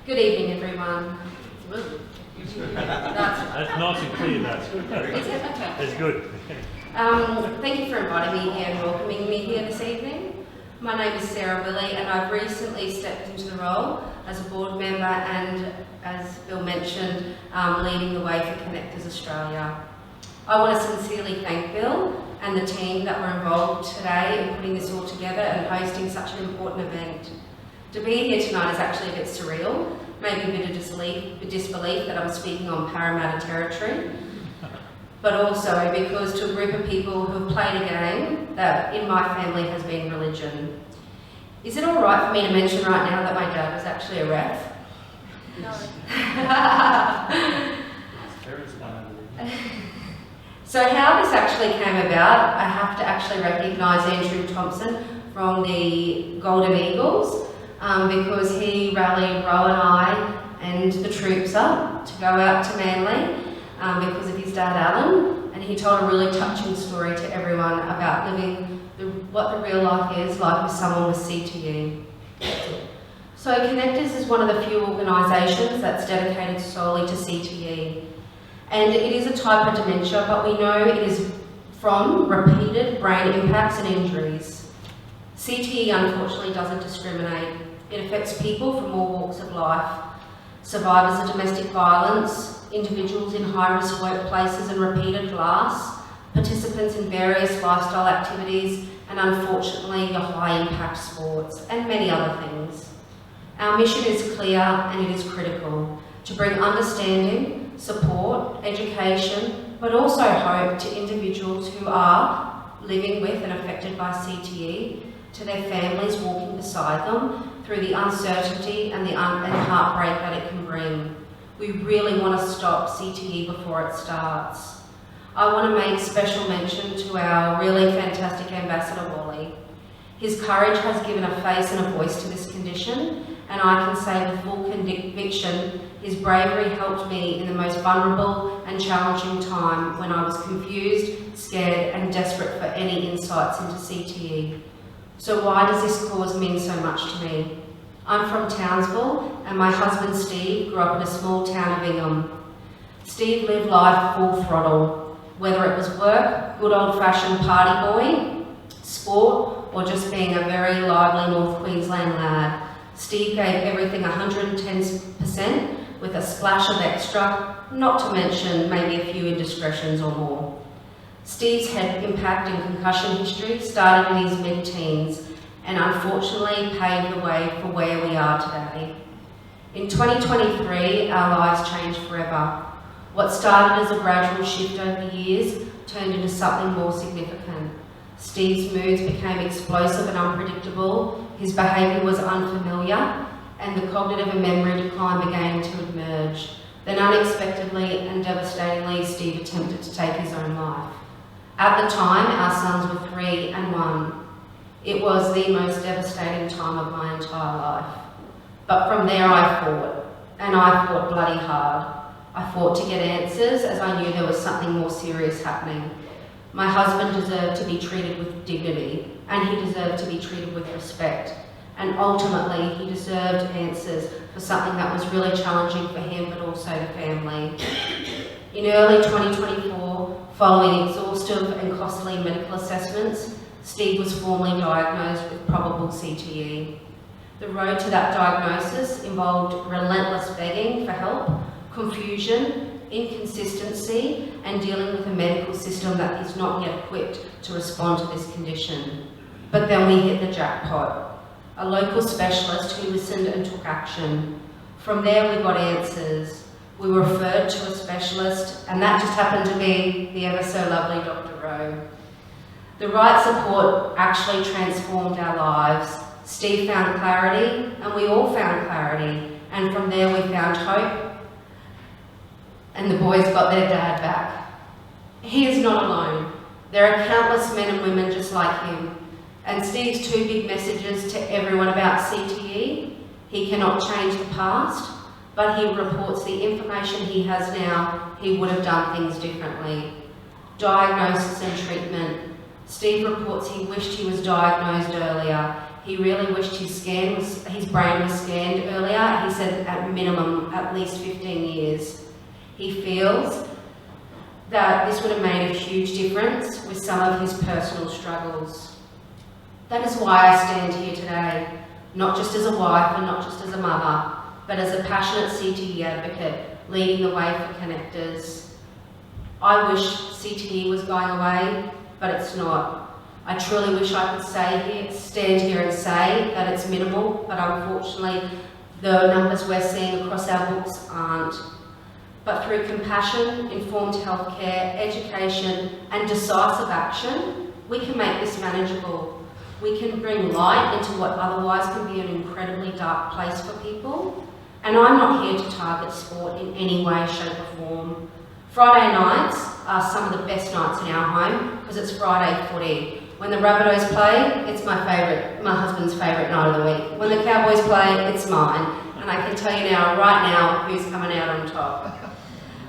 Good evening, everyone. That's nice and clear, that's good. Is it? Okay. That's good. Thank you for inviting me here and welcoming me here this evening. My name is Sara, Willey, and I've recently stepped into the role as a board member and, as Bill mentioned, leading the way for Connectors Australia. I want to sincerely thank Bill and the team that were involved today in putting this all together and hosting such an important event. To be here tonight is actually a bit surreal, maybe a bit of disbelief that I'm speaking on Parramatta territory, but also because to a group of people who have played a game that in my family has been religion. Is it all right for me to mention right now that my dad was actually a ref? No. So how this actually came about, I have to actually recognise Andrew Thompson from the Golden Eagles because he rallied Ro and I and the troops up to go out to Manly because of his dad Alan, and he told a really touching story to everyone about living what the real life is like with someone with CTE. So Connectors is one of the few organisations that's dedicated solely to CTE. And it is a type of dementia, but we know it is from repeated brain impacts and injuries. CTE unfortunately doesn't discriminate. It affects people from all walks of life. Survivors of domestic violence, individuals in high-risk workplaces and repeated loss, participants in various lifestyle activities, and unfortunately your high-impact sports, and many other things. Our mission is clear and it is critical to bring understanding, support, education, but also hope to individuals who are living with and affected by CTE, to their families walking beside them through the uncertainty and the heartbreak that it can bring. We really want to stop CTE before it starts. I want to make special mention to our really fantastic Ambassador Willey. His courage has given a face and a voice to this condition, and I can say with full conviction, his bravery helped me in the most vulnerable and challenging time when I was confused, scared, and desperate for any insights into CTE. So why does this cause mean so much to me? I'm from Townsville, and my husband Steve grew up in a small town of Ingham. Steve lived life full throttle, whether it was work, good old-fashioned party boy, sport, or just being a very lively North Queensland lad. Steve gave everything 110% with a splash of extra, not to mention maybe a few indiscretions or more. Steve's head impact and concussion history started in his mid-teens and unfortunately paved the way for where we are today. In 2023, our lives changed forever. What started as a gradual shift over the years turned into something more significant. Steve's moods became explosive and unpredictable, his behaviour was unfamiliar, and the cognitive and memory decline began to emerge. Then unexpectedly and devastatingly, Steve attempted to take his own life. At the time, our sons were 3 and 1. It was the most devastating time of my entire life. But from there I fought, and I fought bloody hard. I fought to get answers as I knew there was something more serious happening. My husband deserved to be treated with dignity, and he deserved to be treated with respect. And ultimately, he deserved answers for something that was really challenging for him, but also the family. In early 2024, following exhaustive and costly medical assessments, Steve was formally diagnosed with probable CTE. The road to that diagnosis involved relentless begging for help, confusion, inconsistency, and dealing with a medical system that is not yet equipped to respond to this condition. But then we hit the jackpot. A local specialist who listened and took action. From there we got answers. We were referred to a specialist, and that just happened to be the ever so lovely Dr. Rowe. The right support actually transformed our lives. Steve found clarity, and we all found clarity, and from there we found hope, and the boys got their dad back. He is not alone. There are countless men and women just like him. And Steve's 2 big messages to everyone about CTE: he cannot change the past, but he reports the information he has now, he would have done things differently. Diagnosis and treatment. Steve reports he wished he was diagnosed earlier. He really wished his brain was scanned earlier. He said at minimum, at least 15 years. He feels that this would have made a huge difference with some of his personal struggles. That is why I stand here today, not just as a wife and not just as a mother, but as a passionate CTE advocate leading the way for connectors. I wish CTE was going away, but it's not. I truly wish I could stand here and say that it's minimal, but unfortunately the numbers we're seeing across our books aren't. But through compassion, informed healthcare, education and decisive action, we can make this manageable. We can bring light into what otherwise can be an incredibly dark place for people. And I'm not here to target sport in any way, shape or form. Friday nights are some of the best nights in our home because it's Friday footy. When the Rabbitohs play, it's my husband's favourite night of the week. When the Cowboys play, it's mine. And I can tell you right now, who's coming out on top.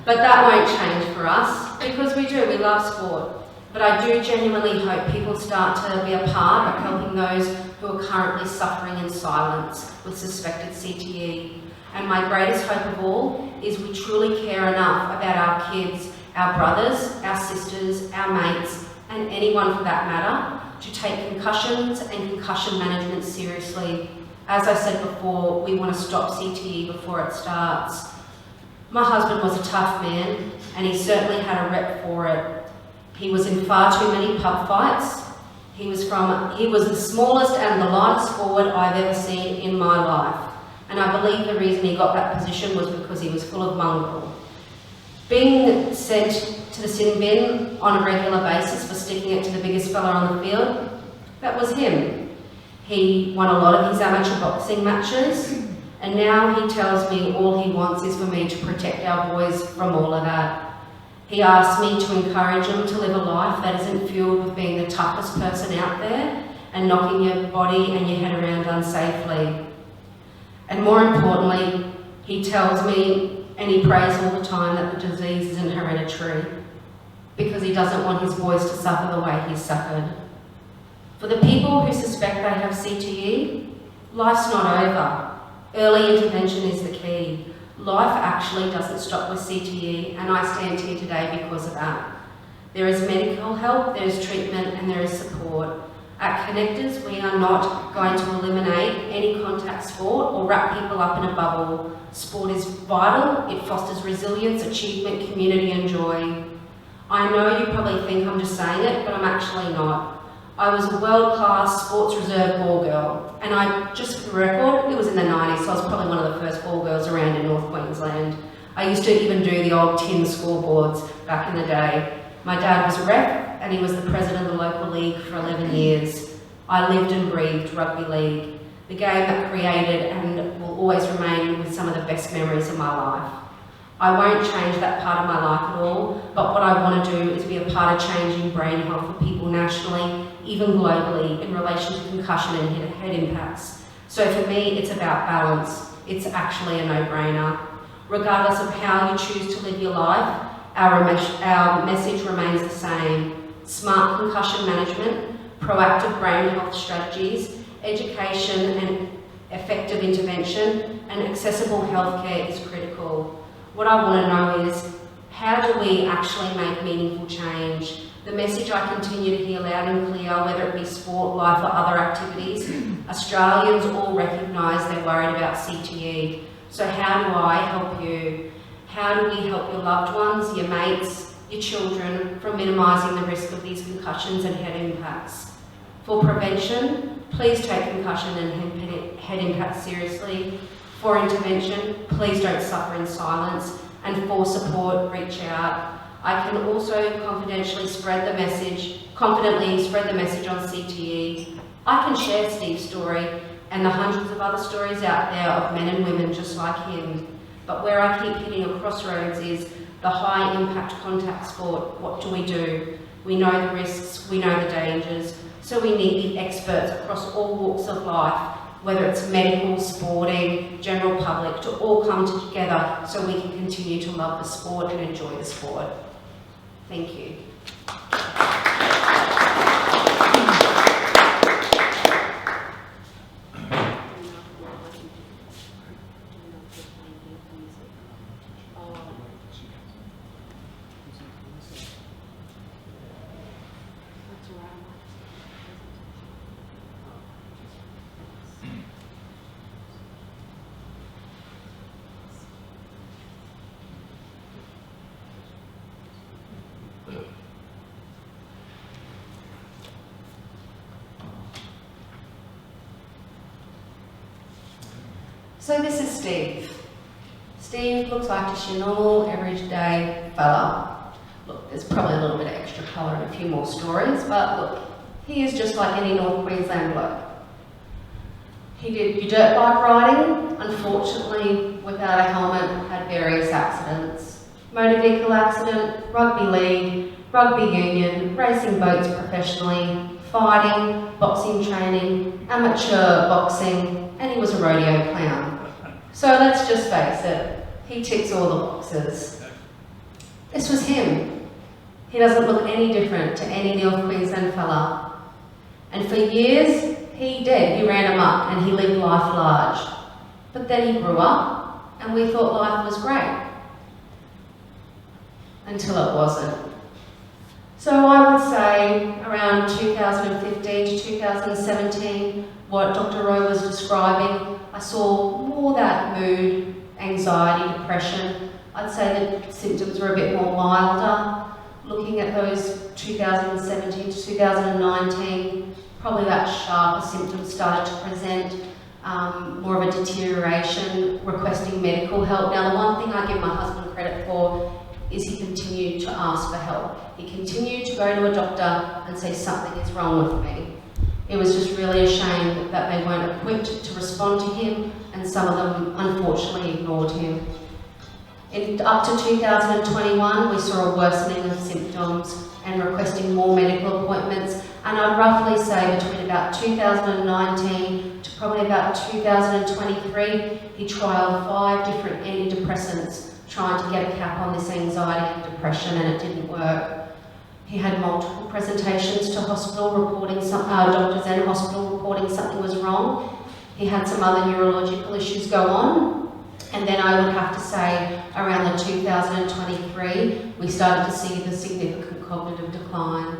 But that won't change for us because we love sport. But I do genuinely hope people start to be a part of helping those who are currently suffering in silence with suspected CTE. And my greatest hope of all is we truly care enough about our kids, our brothers, our sisters, our mates, and anyone for that matter, to take concussions and concussion management seriously. As I said before, we want to stop CTE before it starts. My husband was a tough man, and he certainly had a rep for it. He was in far too many pub fights. He was the smallest and the lightest forward I've ever seen in my life. And I believe the reason he got that position was because he was full of mongrel. Being sent to the sin bin on a regular basis for sticking it to the biggest fella on the field, that was him. He won a lot of his amateur boxing matches, and now he tells me all he wants is for me to protect our boys from all of that. He asks me to encourage them to live a life that isn't fueled with being the toughest person out there and knocking your body and your head around unsafely. And more importantly, he tells me, and he prays all the time, that the disease isn't hereditary because he doesn't want his boys to suffer the way he's suffered. For the people who suspect they have CTE, life's not over. Early intervention is the key. Life actually doesn't stop with CTE, and I stand here today because of that. There is medical help, there is treatment, and there is support. At Connectors, we are not going to eliminate any contact sport or wrap people up in a bubble. Sport is vital, it fosters resilience, achievement, community and joy. I know you probably think I'm just saying it, but I'm actually not. I was a world-class sports reserve ball girl, and just for the record, it was in the 90s, so I was probably one of the first ball girls around in North Queensland. I used to even do the old tin scoreboards back in the day. My dad was a ref, and he was the president of the local league for 11 years. I lived and breathed rugby league, the game that created and will always remain with some of the best memories of my life. I won't change that part of my life at all, but what I want to do is be a part of changing brain health for people nationally, even globally, in relation to concussion and head impacts. So for me, it's about balance. It's actually a no-brainer. Regardless of how you choose to live your life, our message remains the same. Smart concussion management, proactive brain health strategies, education and effective intervention, and accessible healthcare is critical. What I want to know is, how do we actually make meaningful change? The message I continue to hear loud and clear, whether it be sport, life or other activities, Australians all recognise they're worried about CTE. So how do I help you? How do we help your loved ones, your mates, your children from minimising the risk of these concussions and head impacts? For prevention, please take concussion and head impacts seriously. For intervention, please don't suffer in silence. And for support, reach out. I can also confidently spread the message on CTE. I can share Steve's story and the hundreds of other stories out there of men and women just like him. But where I keep hitting a crossroads is the high impact contact sport. What do we do? We know the risks, we know the dangers, so we need the experts across all walks of life, whether it's medical, sporting, general public, to all come together so we can continue to love the sport and enjoy the sport. Thank you. So this is Steve. Steve looks like just your normal, everyday fella. Look, there's probably a little bit of extra colour and a few more stories, but look, he is just like any North Queensland bloke. He did dirt bike riding, unfortunately without a helmet, had various accidents. Motor vehicle accident, rugby league, rugby union, racing boats professionally, fighting, boxing training, amateur boxing, and he was a rodeo clown. So let's just face it, he ticks all the boxes. This was him. He doesn't look any different to any North Queensland fella. And for years, he ran amok and he lived life large. But then he grew up and we thought life was great. Until it wasn't. So I would say around 2015 to 2017, what Dr. Rowe was describing, I saw more that mood, anxiety, depression. I'd say the symptoms were a bit more milder. Looking at those 2017 to 2019, probably that sharper symptoms started to present, more of a deterioration, requesting medical help. Now the one thing I give my husband credit for is he continued to ask for help. He continued to go to a doctor and say something is wrong with me. It was just really a shame that they weren't equipped to respond to him, and some of them unfortunately ignored him. Up to 2021, we saw a worsening of symptoms and requesting more medical appointments, and I'd roughly say between about 2019 to probably about 2023, he trialled 5 different antidepressants trying to get a cap on this anxiety and depression, and it didn't work. He had multiple presentations to hospital reporting doctors and hospital reporting something was wrong. He had some other neurological issues go on, and then I would have to say around the 2023 we started to see the significant cognitive decline.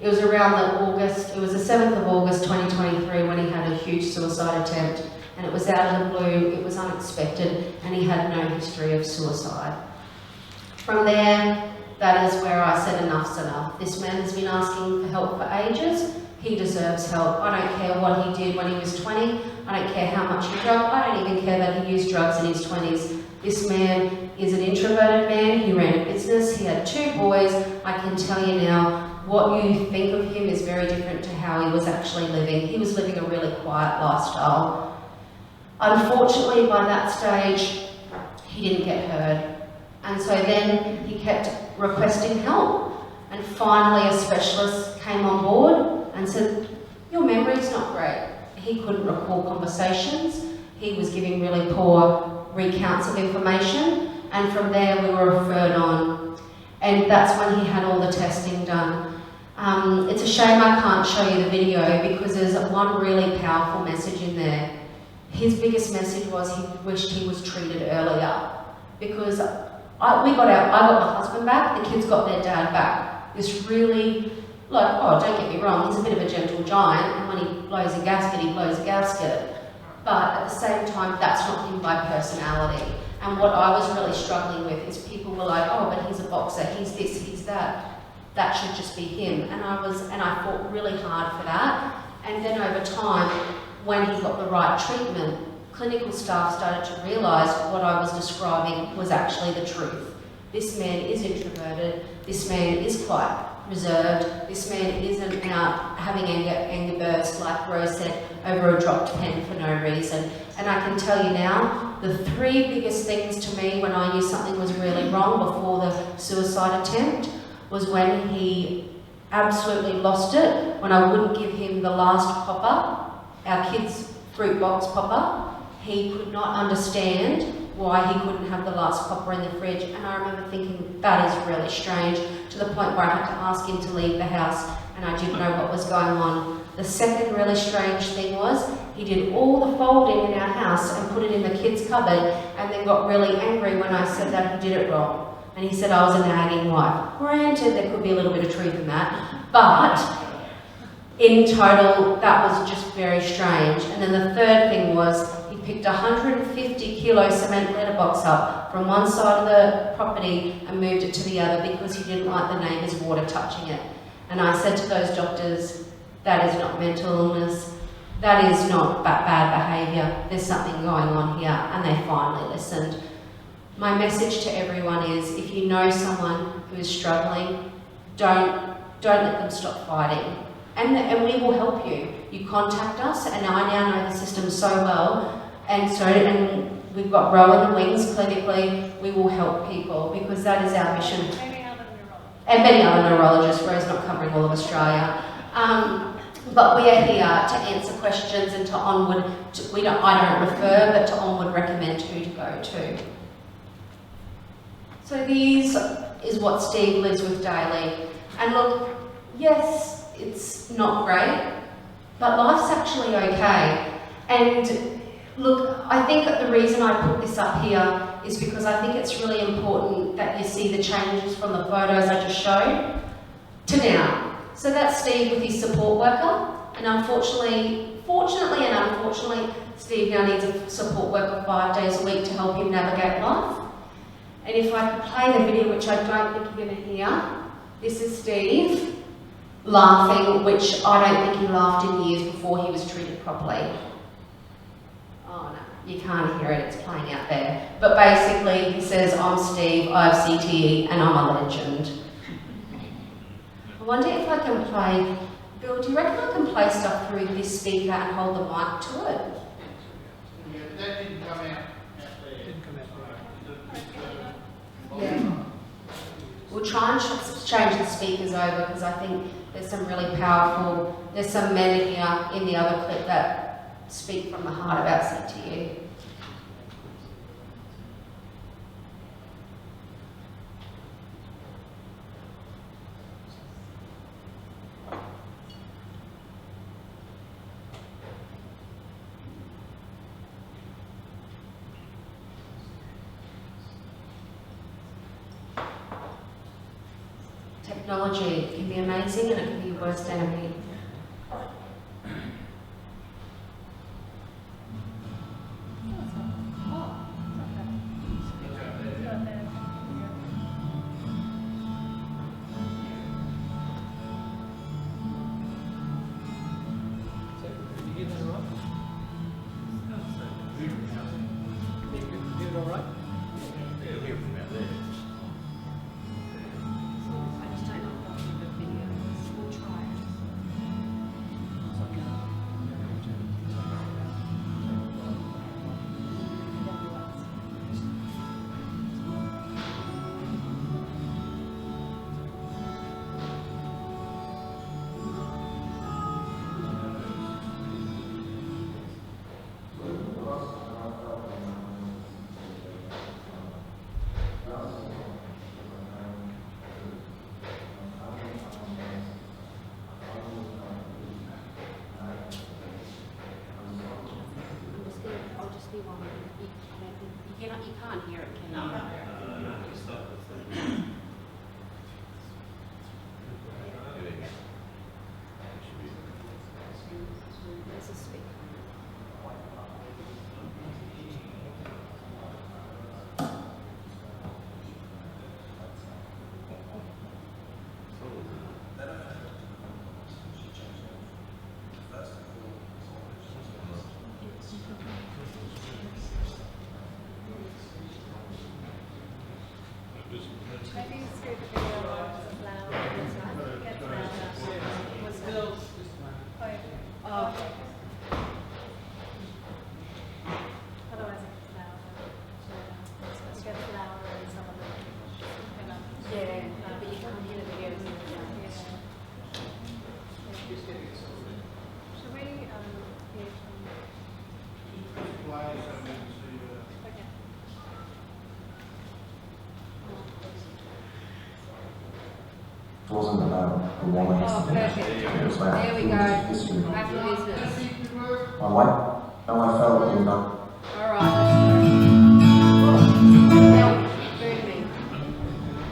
It was around it was the 7th of August 2023 when he had a huge suicide attempt, and it was out of the blue, it was unexpected, and he had no history of suicide. From there, that is where I said enough's enough. This man has been asking for help for ages. He deserves help. I don't care what he did when he was 20. I don't care how much he drank. I don't even care that he used drugs in his 20s. This man is an introverted man. He ran a business. He had 2 boys. I can tell you now, what you think of him is very different to how he was actually living. He was living a really quiet lifestyle. Unfortunately, by that stage, he didn't get heard. And so then he kept requesting help. And finally a specialist came on board and said, your memory's not great. He couldn't recall conversations. He was giving really poor recounts of information. And from there we were referred on. And that's when he had all the testing done. It's a shame I can't show you the video because there's one really powerful message in there. His biggest message was he wished he was treated earlier, because I got my husband back, the kids got their dad back. This really, don't get me wrong, he's a bit of a gentle giant, and when he blows a gasket, he blows a gasket. But at the same time, that's not him by personality. And what I was really struggling with is people were like, oh, but he's a boxer, he's this, he's that. That should just be him. And I fought really hard for that. And then over time, when he got the right treatment, clinical staff started to realise what I was describing was actually the truth. This man is introverted, this man is quite reserved, this man isn't out having anger bursts, like Rose said, over a dropped pen for no reason. And I can tell you now, the 3 biggest things to me when I knew something was really wrong before the suicide attempt was when he absolutely lost it, when I wouldn't give him the last popper, our kids' fruit box popper. He could not understand why he couldn't have the last popper in the fridge, and I remember thinking, that is really strange, to the point where I had to ask him to leave the house, and I didn't know what was going on. The second really strange thing was, he did all the folding in our house and put it in the kids' cupboard, and then got really angry when I said that he did it wrong. And he said I was a nagging wife. Granted, there could be a little bit of truth in that, but in total, that was just very strange. And then the third thing was, he picked a 150 kilo cement letterbox up from one side of the property and moved it to the other because he didn't like the neighbour's water touching it. And I said to those doctors, that is not mental illness. that is not bad behaviour, there's something going on here, and they finally listened. My message to everyone is, if you know someone who is struggling, don't let them stop fighting. And we will help you. You contact us, and I now know the system so well, and we've got Row in the Wings clinically. We will help people because that is our mission. And many other neurologists. Row's not covering all of Australia. But we are here to answer questions and to onward. I don't refer, but to onward recommend who to go to. So these is what Steve lives with daily. And look, yes, it's not great, but life's actually okay. And look, I think that the reason I put this up here is because I think it's really important that you see the changes from the photos I just showed to now. So that's Steve with his support worker, and fortunately and unfortunately, Steve now needs a support worker 5 days a week to help him navigate life. And if I could play the video, which I don't think you're going to hear, this is Steve laughing, which I don't think he laughed in years before he was treated properly. Oh no, you can't hear it, it's playing out there. But basically he says, I'm Steve, I have CTE, and I'm a legend. I wonder if I can play, Bill, do you reckon I can play stuff through this speaker and hold the mic to it? Yeah, that didn't come out. Yeah. We'll try and change the speakers over because I think there's some really powerful, there's some men here in the other clip that speak from the heart about CTE. Technology can be amazing and it can be your worst enemy. You can't hear it, can you? There's a speaker. Maybe screw the video on as loud as it gets louder. Oh. Otherwise it gets louder. It gets louder and some of it. Yeah, but you can't hear the videos. Yeah. Should we hear from... Okay. It wasn't about the one Oh, perfect. It was about There we go. history. Back to business. My wife, how I felt in that. All right, let's go. Now, booming.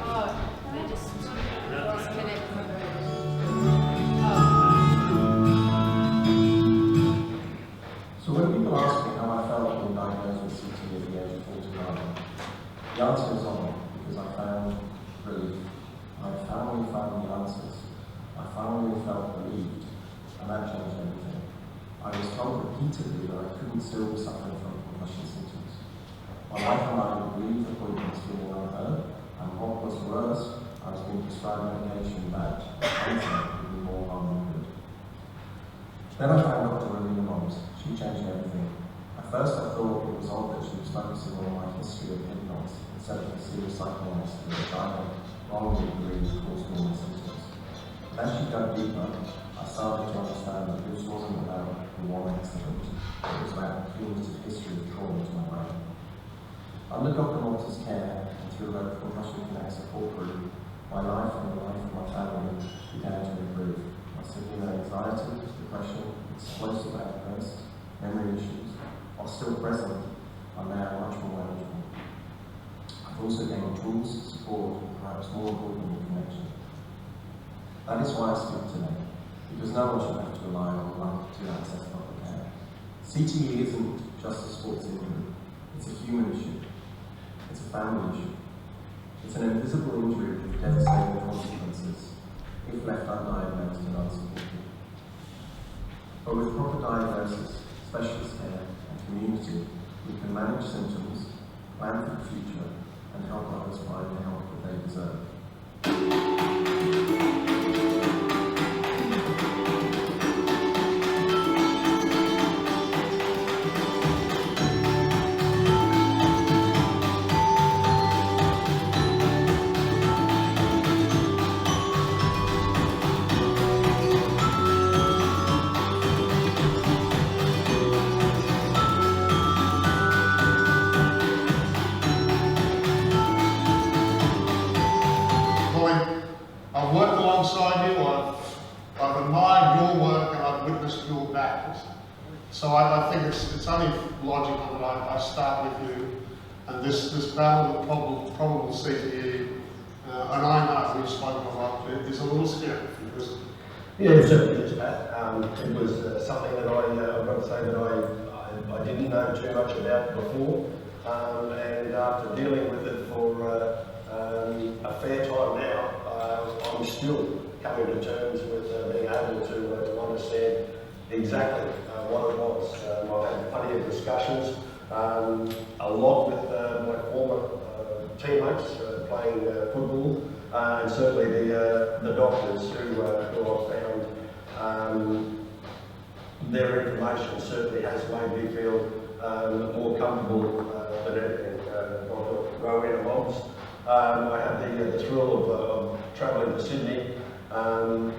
Oh, they just disconnected. So when people ask me how I felt when diagnosed with CTE at the age of 49, the answer is on because I found relief. I finally found the answers. I finally felt relieved, and that changed everything. I was told repeatedly that I couldn't still be suffering from concussion symptoms. My wife and I would leave appointments feeling unheard, and what was worse, I was being prescribed medication that, in hindsight, would do more harm than good. Then I found Dr. Willey Moms. She changed everything. At first I thought it was odd that she was focusing on my history of head knocks instead of the serious psychoanalysis which I had wrongly believed caused all my symptoms. But as she dug deeper, I started to understand that this wasn't about the one accident, it was about a cumulative history of trauma to my brain. Under Dr. Malta's care and through her Concussion Connect support group, my life and the life of my family began to improve. My severe anxiety, depression, explosive outbursts, memory issues, while still present, are now much more manageable. I've also gained tools, support, and perhaps more importantly, connection. That is why I speak today, because no one should have to rely on luck to access proper care. CTE isn't just a sports injury, it's a human issue, it's a family issue. It's an invisible injury with devastating consequences if left undiagnosed and unsupported. But with proper diagnosis, specialist care, and community, we can manage symptoms, plan for the future, and help others find the help that they deserve. I've worked alongside you, I've admired your work and I've witnessed your battles. So I think it's only logical that I start with you and this battle with probable CTE, and I know we've spoken a lot, is a little scary because yeah, it certainly is, Pat. It was something that I've got to say that I didn't know too much about before, and after dealing with it for a fair time now, I'm still coming to terms with being able to understand exactly what it was. I've had plenty of discussions, a lot with my former teammates playing football, and certainly the doctors who I found their information certainly has made me feel more comfortable than anything. Dr. Rowena Moms. I had the thrill of travelling to Sydney, and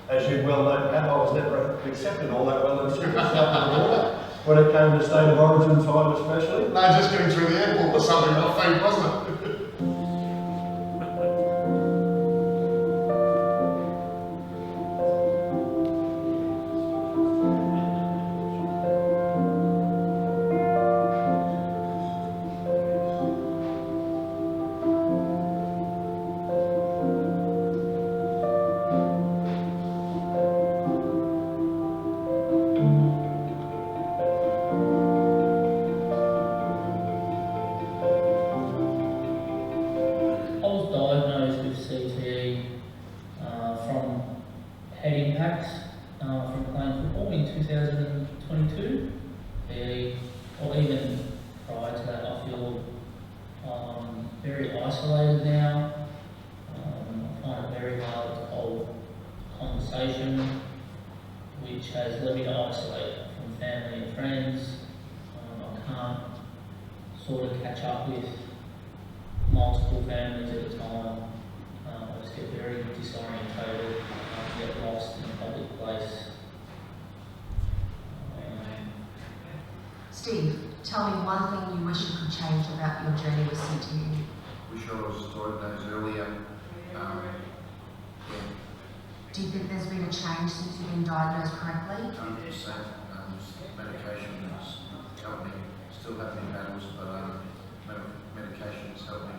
as you well know, Pat, I was never accepted all that well in Sydney, south of the border, when it came to state of origin time especially. no, just getting through the airport was something not fake, wasn't it? Head impacts from playing football in 2022, or even prior to that. I feel very isolated now. I find it very hard to hold conversation, which has led me to isolate from family and friends. I can't sort of catch up with multiple families at a time. I just get very disorientated. Get lost in a public place. Steve, tell me one thing you wish you could change about your journey with CTE. Wish I was diagnosed earlier. Do you think there's been a change since you've been diagnosed correctly? 100%. Medication has helped me. Still having battles, but medication has helped me